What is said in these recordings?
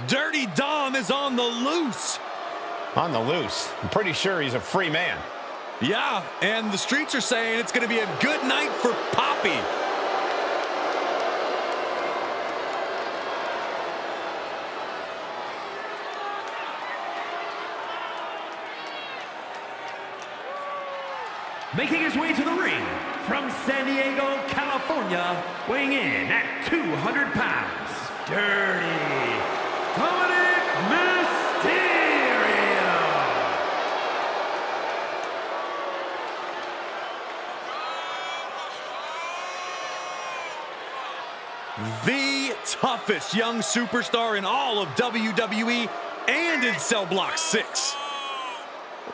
Dirty Dom is on the loose. On the loose. I'm pretty sure he's a free man. Yeah, and the streets are saying it's going to be a good night for Poppy. Making his way to the ring from San Diego, California, weighing in at 200 pounds, Dirty Dominik Mysterio. The toughest young superstar in all of WWE and in Cell Block 6.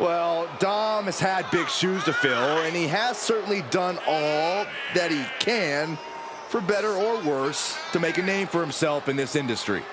Well, Dom has had big shoes to fill, and he has certainly done all that he can, for better or worse, to make a name for himself in this industry.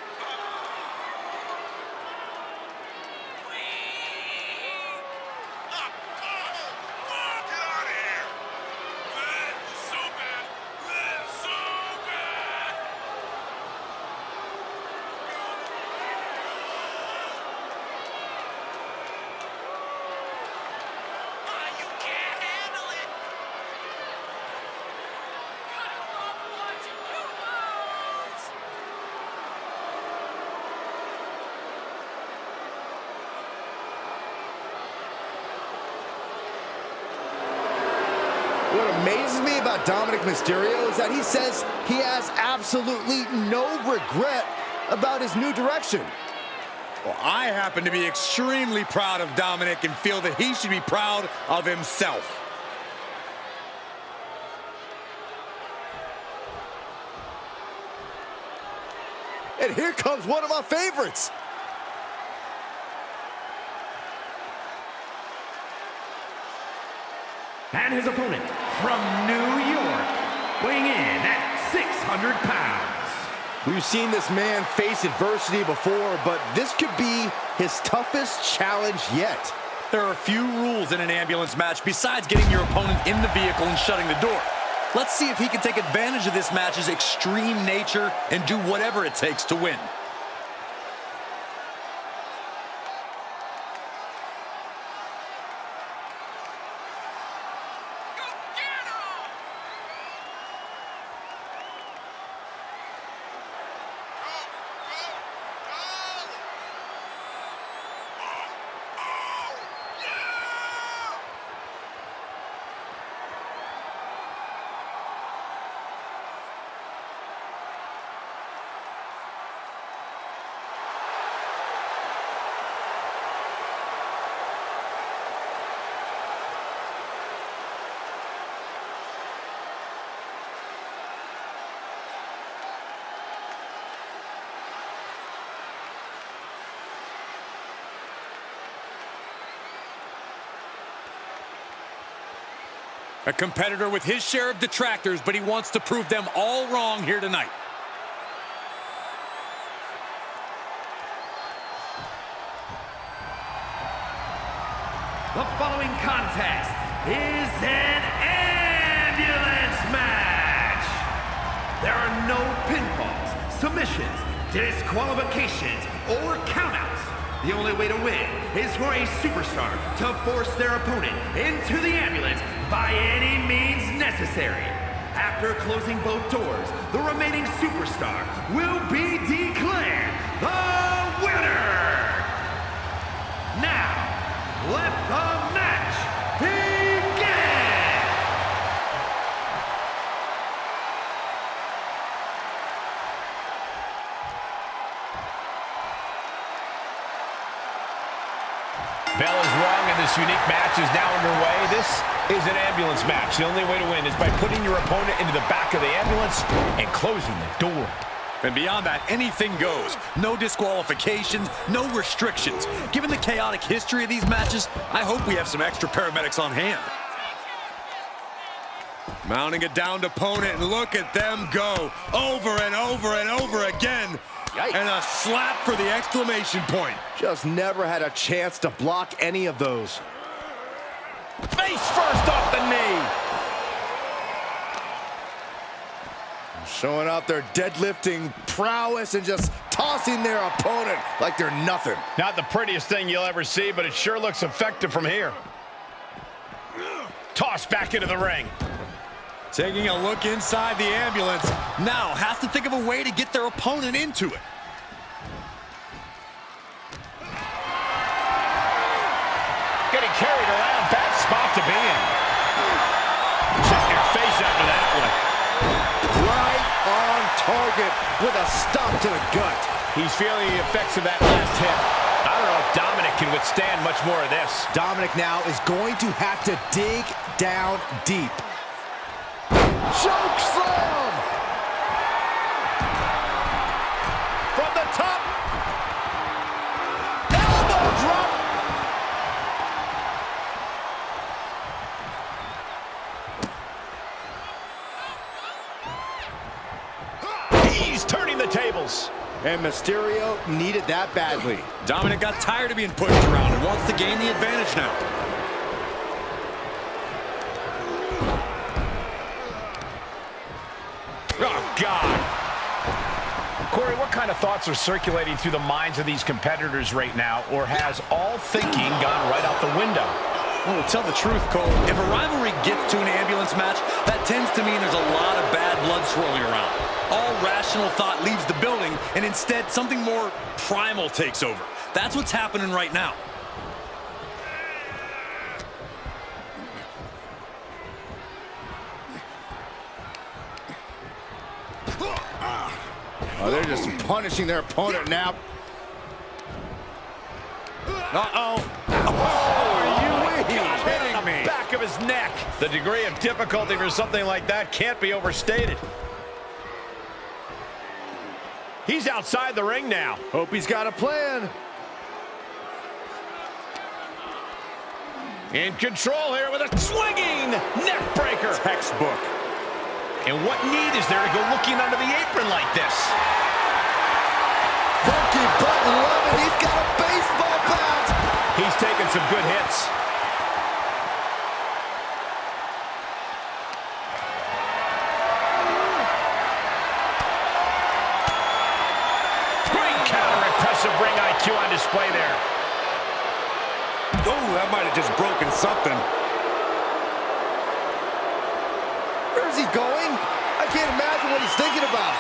What amazes me about Dominik Mysterio is that he says he has absolutely no regret about his new direction. Well, I happen to be extremely proud of Dominik and feel that he should be proud of himself. And here comes one of my favorites. And his opponent from New York, weighing in at 600 pounds. We've seen this man face adversity before, but this could be his toughest challenge yet. There are a few rules in an ambulance match besides getting your opponent in the vehicle and shutting the door. Let's see if he can take advantage of this match's extreme nature and do whatever it takes to win. A competitor with his share of detractors, but he wants to prove them all wrong here tonight. The following contest is an ambulance match. There are no pinfalls, submissions, disqualifications, or countouts. The only way to win is for a superstar to force their opponent into the ambulance by any means necessary. After closing both doors, the remaining superstar will be declared the winner. Now, let the match begin! Bell is rung and this unique match is now underway. This is an ambulance match. The only way to win is by putting your opponent into the back of the ambulance and closing the door. And beyond that, anything goes. No disqualifications, no restrictions. Given the chaotic history of these matches, I hope we have some extra paramedics on hand. Mounting a downed opponent, and look at them go. Over and over and over again. Yikes. And a slap for the exclamation point. Just never had a chance to block any of those. Face first off the knee. Showing off their deadlifting prowess and just tossing their opponent like they're nothing. Not the prettiest thing you'll ever see, but it sure looks effective from here. Tossed back into the ring. Taking a look inside the ambulance. Now has to think of a way to get their opponent into it. Getting carried around. Bad spot to be in. Check your face after that one. Right on target with a stop to the gut. He's feeling the effects of that last hit. I don't know if Dominik can withstand much more of this. Dominik now is going to have to dig down deep. Choke slam! From the top. Elbow drop. He's turning the tables. And Mysterio needed that badly. Dominik got tired of being pushed around and wants to gain the advantage now. Oh, God. Corey, what kind of thoughts are circulating through the minds of these competitors right now, or has all thinking gone right out the window? Well, to tell the truth, Cole, if a rivalry gets to an ambulance match, that tends to mean there's a lot of bad blood swirling around. All rational thought leaves the building, and instead something more primal takes over. That's what's happening right now. Oh, they're just punishing their opponent now. Uh-oh. Are you kidding me? Back of his neck. The degree of difficulty for something like that can't be overstated. He's outside the ring now. Hope he's got a plan. In control here with a swinging neck breaker. Textbook. And what need is there to go looking under the apron like this? Funky butt loving. He's got a baseball bat. He's taking some good hits. Great counter. Impressive ring IQ on display there. Oh, that might have just broken something. Where's he going? I can't imagine what he's thinking about.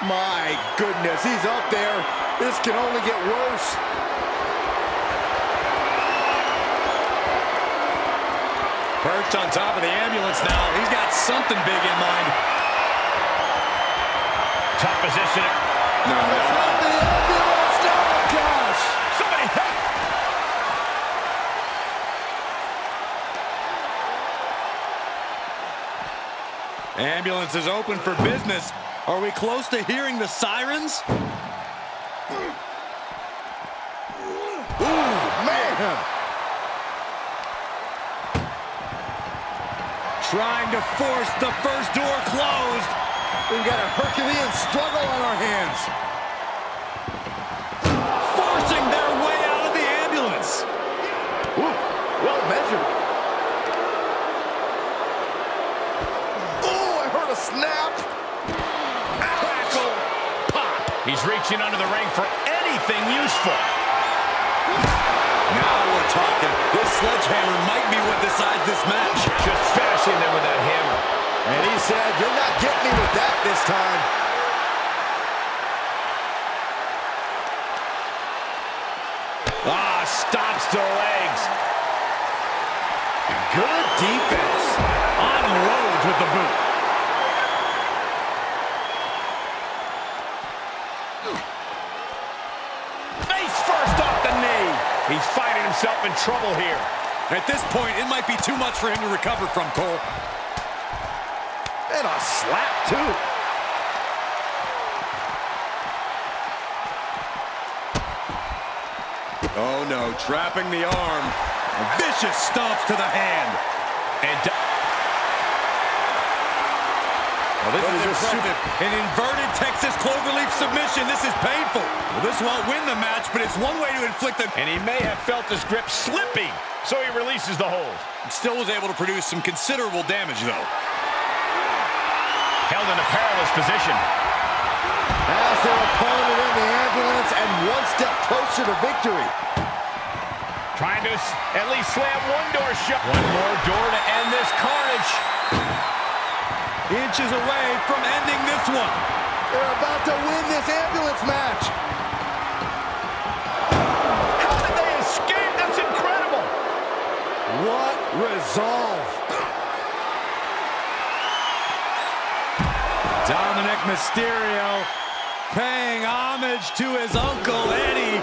My goodness, he's up there. This can only get worse. Perched on top of the ambulance now. He's got something big in mind. Top position. No. Top of the ambulance. Oh, gosh. Somebody help. Ambulance is open for business. Are we close to hearing the sirens? Ooh, man. Trying to force the first door closed. We've got a Herculean struggle on our hands. Forcing their way out of the ambulance. Ooh, well measured. Oh, I heard a snap. Tackle. Pop. He's reaching under the ring for anything useful. Now we're talking. This sledgehammer might be what decides this match. Just bashing them with that hammer. And he said, "You're not getting me with that this time." Stops to the legs. Good defense. On Rhodes with the boot. Face first off the knee. He's finding himself in trouble here. At this point, it might be too much for him to recover from, Cole. And a slap, too. Oh, no. Trapping the arm. Vicious stomps to the hand. And This is impressive. An inverted Texas cloverleaf submission. This is painful. Well, this won't win the match, but it's one way to inflict a... And he may have felt his grip slipping, so he releases the hold. Still was able to produce some considerable damage, though. Held in a perilous position. Has their opponent in the ambulance and one step closer to victory. Trying to at least slam one door shut. One more door to end this carnage. Inches away from ending this one. They're about to win this ambulance match. How did they escape? That's incredible. What resolve. Dominik Mysterio paying homage to his Uncle Eddie.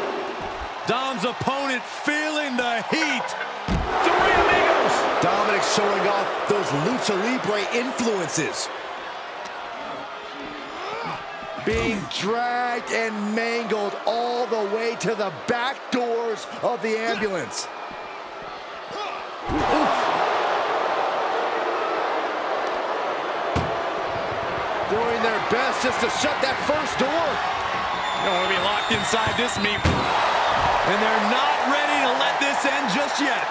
Dom's opponent feeling the heat. Three amigos. Dominik showing off those lucha libre influences. Being dragged and mangled all the way to the back doors of the ambulance. Doing their best just to shut that first door. You don't want to be locked inside this meat. And they're not ready to let this end just yet.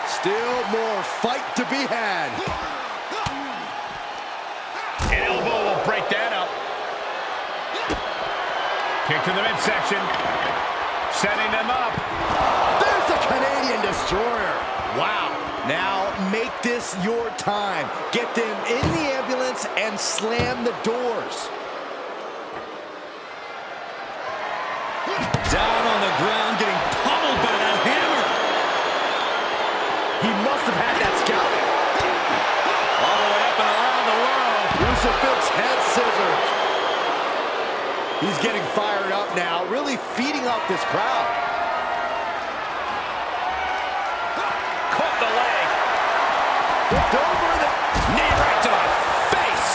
Still more fight to be had. An elbow will break that up. Kick to the midsection. Setting them up. There's the Canadian Destroyer. Wow. Now make this your time. Get them in the ambulance and slam the doors. Down on the ground, getting pummeled by that hammer. He must have had that scouting. All the way up and around the world. Crucifix head scissors. He's getting fired up now, really feeding off this crowd. Caught the leg. Flipped over the Knee right to the face.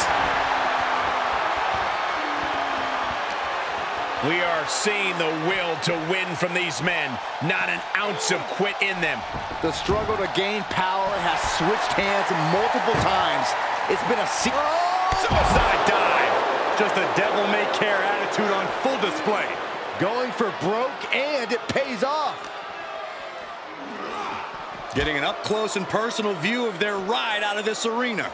We are seeing the will to win from these men. Not an ounce of quit in them. The struggle to gain power has switched hands multiple times. It's been a Suicide dive. Just a devil-may-care attitude on full display. going for broke, and it pays off. Getting an up-close and personal view of their ride out of this arena.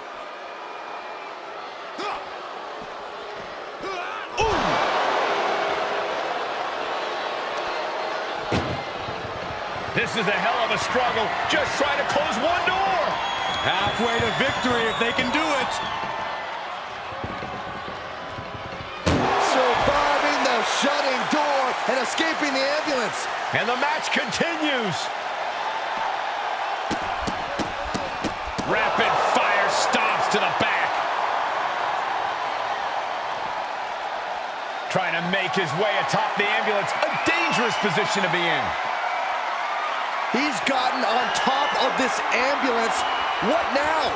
This is a hell of a struggle. Just trying to close one door. Halfway to victory if they can do it. Surviving the shutting door and escaping the ambulance. And the match continues. Rapid fire stomps to the back. Trying to make his way atop the ambulance. A dangerous position to be in. He's gotten on top of this ambulance. What now?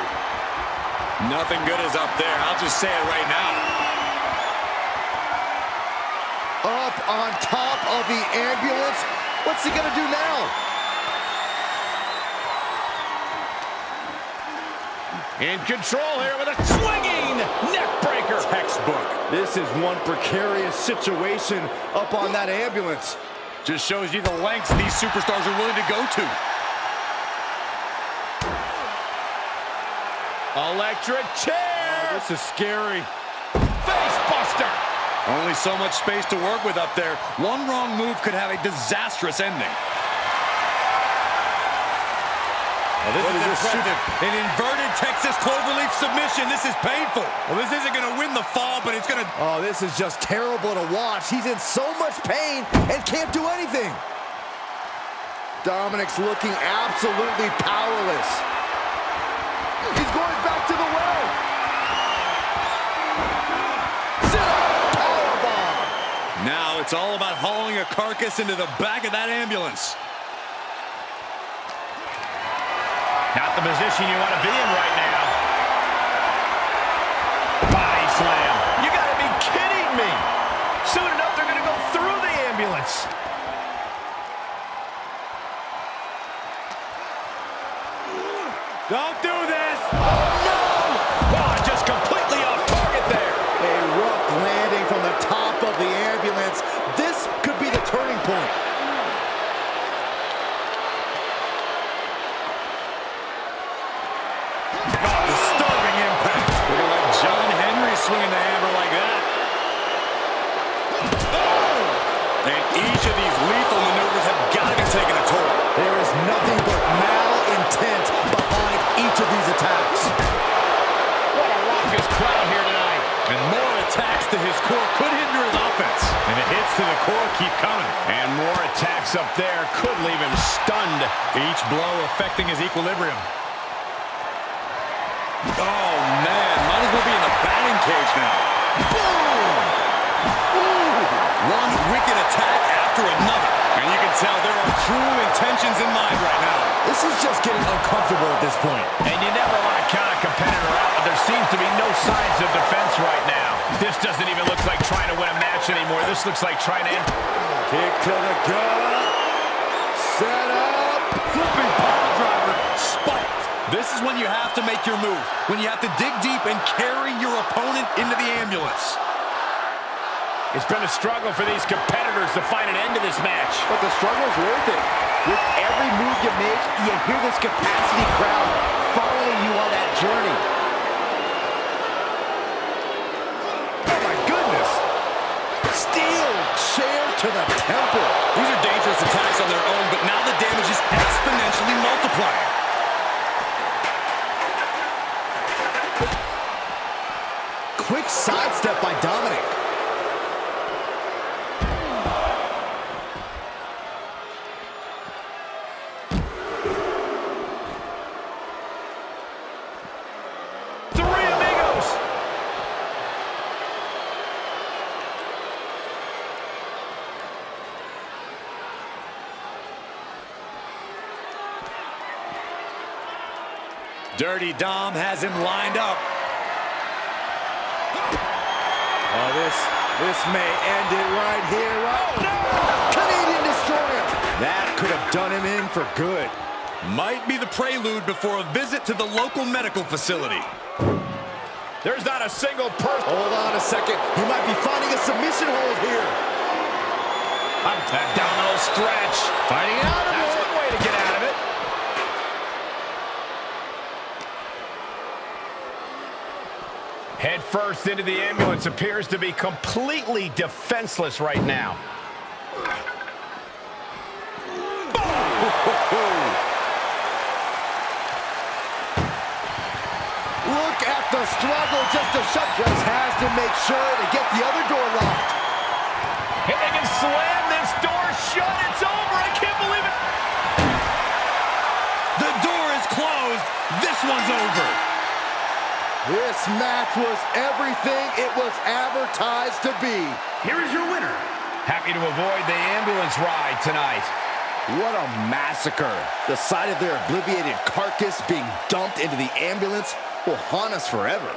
Nothing good is up there. I'll just say it right now. Up on top of the ambulance. What's he gonna do now? In control here with a swinging neck breaker. Textbook. This is one precarious situation up on that ambulance. Just shows you the lengths these superstars are willing to go to. Electric chair. Oh, this is scary. Face buster. Only so much space to work with up there. One wrong move could have a disastrous ending. Oh, this is impressive. An inverted Texas cloverleaf submission. This is painful. Well, this isn't going to win the fall, but it's going to... Oh, this is just terrible to watch. He's in so much pain and can't do anything. Dominik's looking absolutely powerless. He's going back to the well. Sit-up powerbomb. Now it's all about hauling a carcass into the back of that ambulance. Not the position you want to be in right now. Body slam. You got to be kidding me. Soon enough, they're going to go through the ambulance. Don't do this! Oh, no! Oh, just completely off target there. A rough landing from the top of the ambulance. This could be the turning point. Swinging attacks to his core could hinder his offense. And the hits to the core keep coming. And more attacks up there could leave him stunned. Each blow affecting his equilibrium. Oh, man. Might as well be in the batting cage now. Boom! Ooh. One wicked attack after another. And you can tell there are true intentions in mind right now. This is just getting uncomfortable at this point. And you never want to count a competitor out, but there seems to be no signs of defense right now. This doesn't even look like trying to win a match anymore. This looks like trying to end. Kick to the gut. Set up. Flipping power driver. Spiked. This is when you have to make your move. When you have to dig deep and carry your opponent into the ambulance. It's been a struggle for these competitors to find an end to this match. But the struggle's worth it. With every move you make, you hear this capacity crowd following you on that journey. Oh my goodness! Steel chair to the temple. These are dangerous attacks on their own, but now the damage is exponentially multiplying. Quick sidestep by Dominik. Dirty Dom has him lined up. Oh, this may end it right here. Oh, no! Canadian Destroyer! That could have done him in for good. Might be the prelude before a visit to the local medical facility. There's not a single person. Hold on a second. He might be finding a submission hold here. Abdominal stretch. Fighting out of That's it. one way to get out of it. Head first into the ambulance, appears to be completely defenseless right now. Look at the struggle just to shut. Just has to make sure to get the other door locked. And they can slam this door shut. It's over. I can't believe it. The door is closed. This one's over. This match was everything it was advertised to be. Here is your winner. Happy to avoid the ambulance ride tonight. What a massacre. The sight of their obliterated carcass being dumped into the ambulance will haunt us forever.